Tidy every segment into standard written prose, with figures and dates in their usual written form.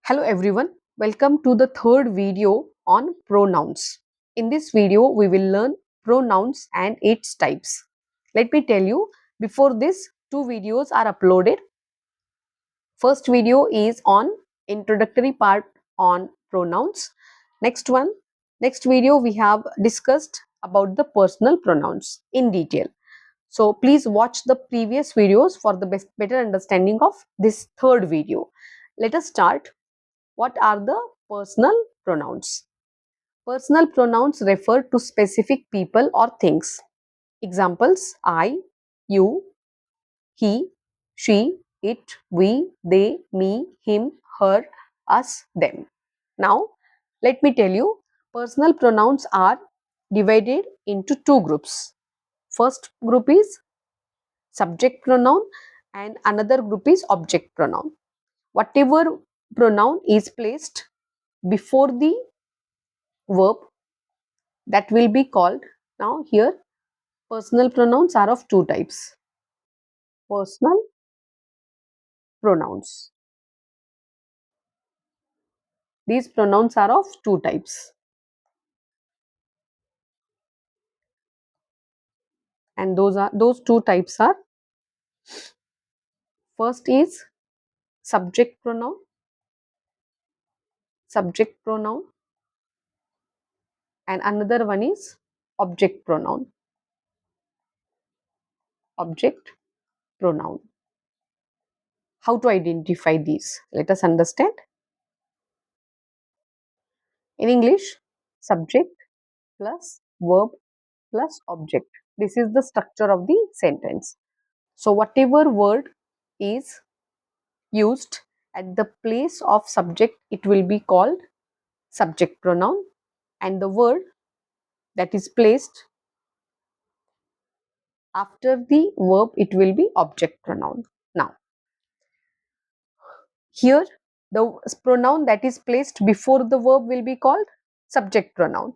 Hello everyone, welcome to the third video on pronouns. In this video, we will learn pronouns and its types. Let me tell you, before this, two videos are uploaded. First video is on introductory part on pronouns. Next video we have discussed about the personal pronouns in detail. So please watch the previous videos for the better understanding of this third video. Let us start. What are the personal pronouns? Personal pronouns refer to specific people or things. Examples: I, you, he, she, it, we, they, me, him, her, us, them. Now, let me tell you, personal pronouns are divided into two groups. First group is subject pronoun and another group is object pronoun. Whatever pronoun is placed before the verb, that will be called. Now here personal pronouns are of two types. Personal pronouns, these pronouns are of two types, and those two types are: first is subject pronoun, and another one is object pronoun. How to identify these? Let us understand. In English, subject plus verb plus object. This is the structure of the sentence. So whatever word is used at the place of subject, it will be called subject pronoun, and the word that is placed after the verb, it will be object pronoun. Now here the pronoun that is placed before the verb will be called subject pronoun,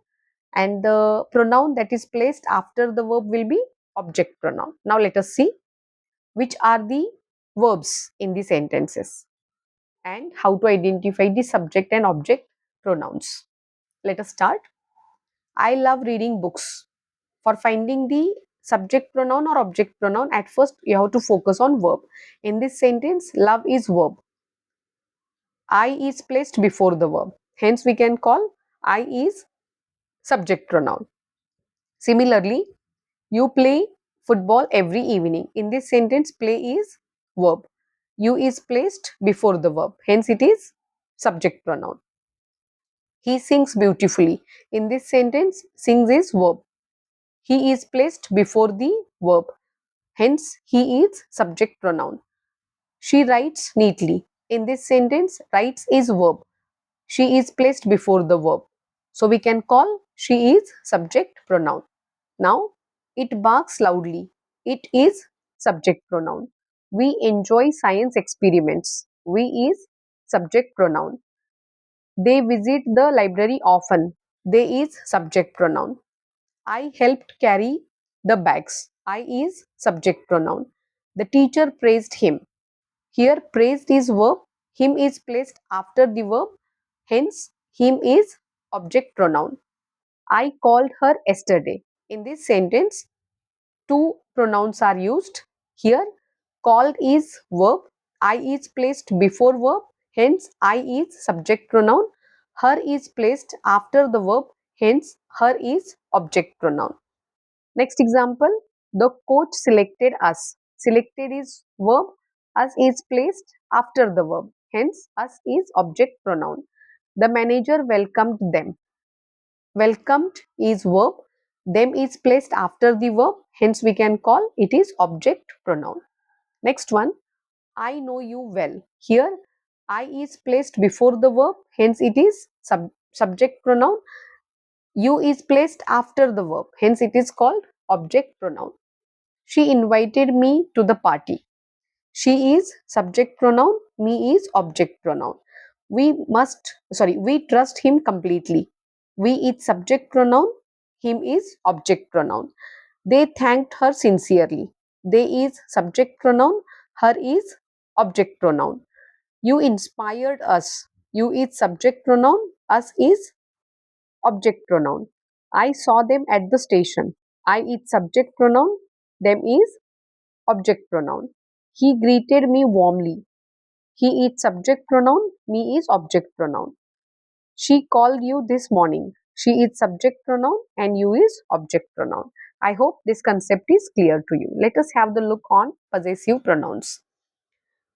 and the pronoun that is placed after the verb will be object pronoun. Now let us see which are the verbs in the sentences and how to identify the subject and object pronouns. Let us start. I love reading books. For finding the subject pronoun or object pronoun, at first you have to focus on verb. In this sentence, love is verb. I is placed before the verb. Hence, we can call I is subject pronoun. Similarly, you play football every evening. In this sentence, play is verb. You is placed before the verb. Hence, it is subject pronoun. He sings beautifully. In this sentence, sings is verb. He is placed before the verb. Hence, he is subject pronoun. She writes neatly. In this sentence, writes is verb. She is placed before the verb. So, we can call she is subject pronoun. Now, it barks loudly. It is subject pronoun. We enjoy science experiments. We is subject pronoun. They visit the library often. They is subject pronoun. I helped carry the bags. I is subject pronoun. The teacher praised him. Here praised is verb. Him is placed after the verb. Hence him is object pronoun. I called her yesterday. In this sentence, two pronouns are used. Here called is verb. I is placed before verb. Hence I is subject pronoun. Her is placed after the verb. Hence her is object pronoun. Next example, the coach selected us. Selected is verb. Us is placed after the verb. Hence us is object pronoun. The manager welcomed them. Welcomed is verb. Them is placed after the verb. Hence we can call it is object pronoun. Next one, I know you well. Here I is placed before the verb. Hence it is subject pronoun. You is placed after the verb. Hence it is called object pronoun. She invited me to the party. She is subject pronoun. Me is object pronoun. We trust him completely. We is subject pronoun. Him is object pronoun. They thanked her sincerely. They is subject pronoun. Her is object pronoun. You inspired us. You is subject pronoun, us is object pronoun. I saw them at the station. I is subject pronoun, them is object pronoun. He greeted me warmly. He is subject pronoun, me is object pronoun. She called you this morning. She is subject pronoun and you is object pronoun. I hope this concept is clear to you. Let us have the look on possessive pronouns.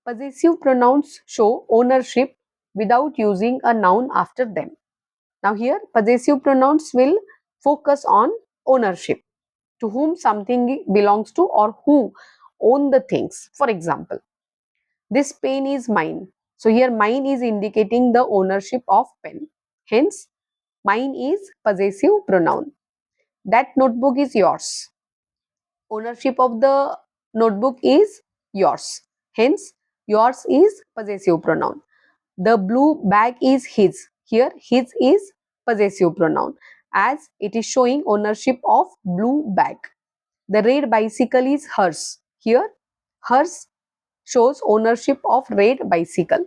Possessive pronouns show ownership without using a noun after them. Now here possessive pronouns will focus on ownership, to whom something belongs to or who own the things. For example, this pen is mine. So here mine is indicating the ownership of pen. Hence mine is possessive pronoun. That notebook is yours. Ownership of the notebook is yours. Hence yours is possessive pronoun. The blue bag is his. Here his is possessive pronoun as it is showing ownership of blue bag. The red bicycle is hers. Here hers shows ownership of red bicycle.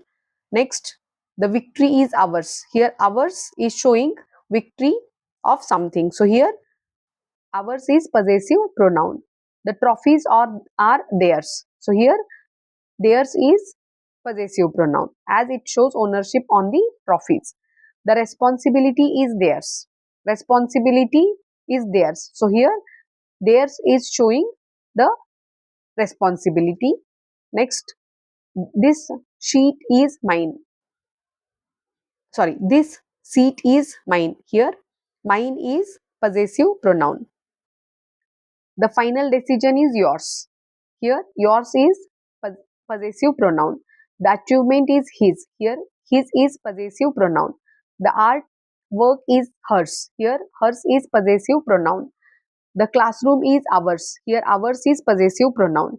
Next, the victory is ours. Here ours is showing victory of something. So here ours is possessive pronoun. The trophies are theirs. So here theirs is possessive pronoun as it shows ownership on the trophies. The responsibility is theirs. Responsibility is theirs. So here theirs is showing the responsibility. Next, this sheet is mine. Sorry, this seat is mine. Here mine is possessive pronoun. The final decision is yours. Here yours is possessive pronoun. The achievement is his. Here his is possessive pronoun. The art work is hers. Here hers is possessive pronoun. The classroom is ours. Here ours is possessive pronoun.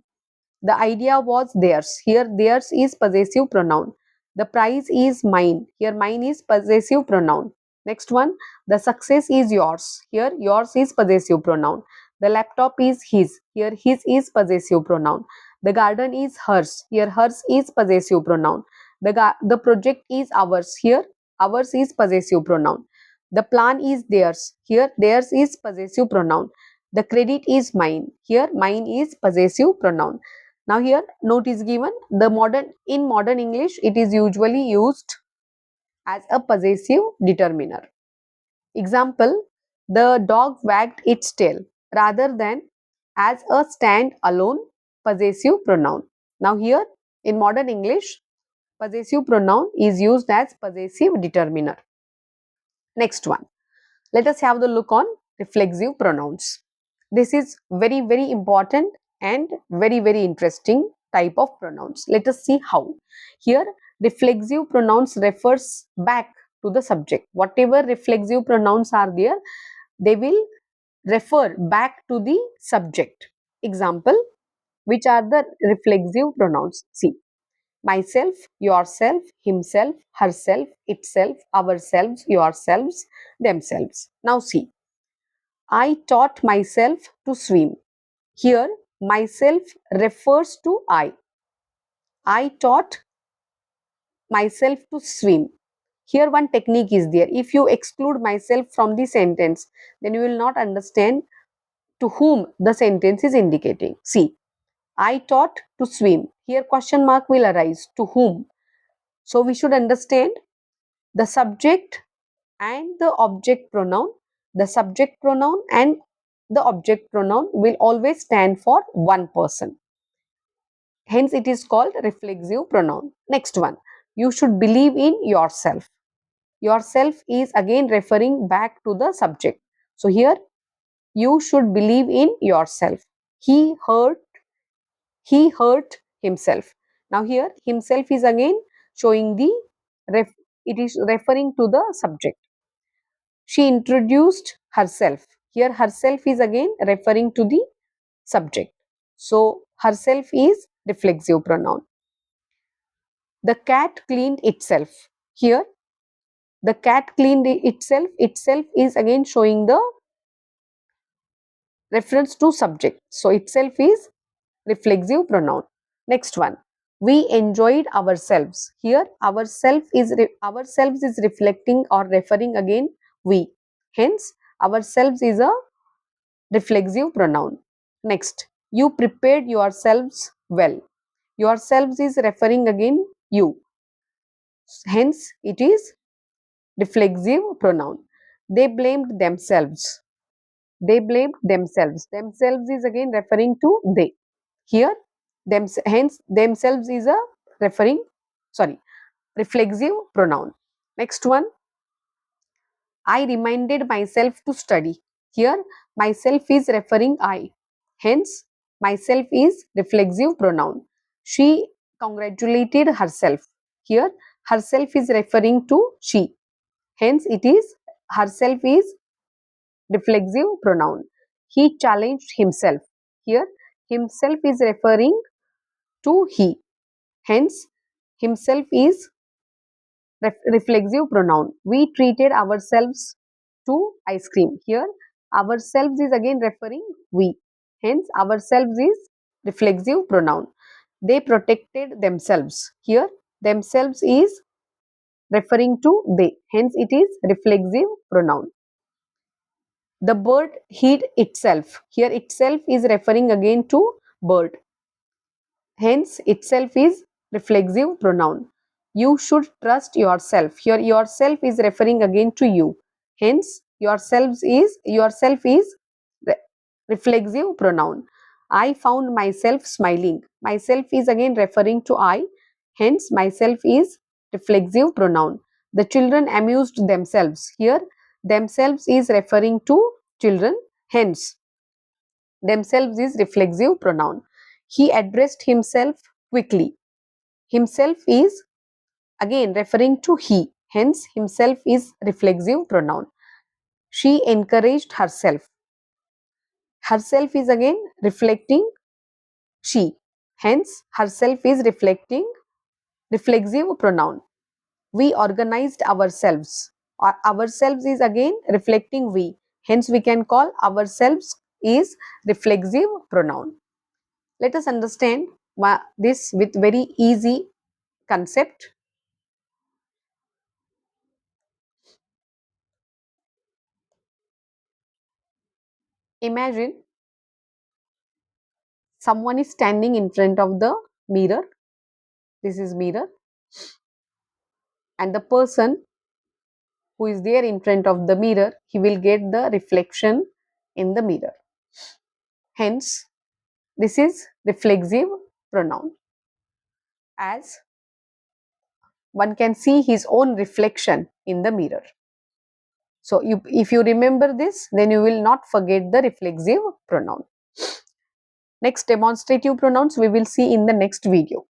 The idea was theirs. Here theirs is possessive pronoun. The prize is mine. Here mine is possessive pronoun. Next one, the success is yours. Here yours is possessive pronoun. The laptop is his. Here his is possessive pronoun. The garden is hers. Here hers is possessive pronoun. The project is ours. Here ours is possessive pronoun. The plan is theirs. Here theirs is possessive pronoun. The credit is mine. Here mine is possessive pronoun. Now here note is given, the in modern English it is usually used as a possessive determiner. Example, the dog wagged its tail rather than as a stand alone possessive pronoun. Now here in modern English possessive pronoun is used as possessive determiner. Next one, let us have the look on reflexive pronouns. This is very important and very interesting type of pronouns. Let us see how. Here reflexive pronouns refers back to the subject. Whatever reflexive pronouns are there, they will refer back to the subject. Example, which are the reflexive pronouns? See, myself, yourself, himself, herself, itself, ourselves, yourselves, themselves. Now see, I taught myself to swim. Here, myself refers to I. I taught myself to swim. Here, one technique is there. If you exclude myself from the sentence, then you will not understand to whom the sentence is indicating. See, I taught to swim. Here, question mark will arise. To whom? So, we should understand the subject and the object pronoun. The subject pronoun and the object pronoun will always stand for one person. Hence, it is called reflexive pronoun. Next one, you should believe in yourself. Yourself is again referring back to the subject. So here, you should believe in yourself. He hurt himself. Now here, himself is again showing the it is referring to the subject. She introduced herself. Here, herself is again referring to the subject. So herself is reflexive pronoun. The cat cleaned itself. Here, the cat cleaned itself. Itself is again showing the reference to subject. So itself is reflexive pronoun. Next one, We enjoyed ourselves. Here ourselves is reflecting or referring again we. Hence ourselves is a reflexive pronoun. Next, you prepared yourselves well. Yourselves is referring again you. Hence it is reflexive pronoun. They blamed themselves. They blamed themselves. Themselves is again referring to they. Here hence themselves is a referring, sorry, reflexive pronoun. Next one, I reminded myself to study. Here myself is referring I. Hence myself is reflexive pronoun. She congratulated herself. Here herself is referring to she. Hence it is herself is reflexive pronoun. He challenged himself. Here himself is referring to he. Hence himself is reflexive pronoun. We treated ourselves to ice cream. Here ourselves is again referring we. Hence ourselves is reflexive pronoun. They protected themselves. Here themselves is referring to they. Hence it is reflexive pronoun. The bird hid itself. Here itself is referring again to bird. Hence itself is reflexive pronoun. You should trust yourself. Here yourself is referring again to you. Hence yourself is re- reflexive pronoun. I found myself smiling. Myself is again referring to I. Hence myself is reflexive pronoun. The children amused themselves. Here themselves is referring to children. Hence themselves is reflexive pronoun. He addressed himself quickly. Himself is again referring to he. Hence himself is reflexive pronoun. She encouraged herself. Herself is again reflecting she. Hence herself is reflecting reflexive pronoun. We organized ourselves. Ourselves is again reflecting we. Hence we can call ourselves is reflexive pronoun. Let us understand this with very easy concept. Imagine someone is standing in front of the mirror. This is mirror, and the person who is there in front of the mirror, he will get the reflection in the mirror. Hence this is reflexive pronoun, as one can see his own reflection in the mirror. So if you remember this, then you will not forget the reflexive pronoun. Next, demonstrative pronouns we will see in the next video.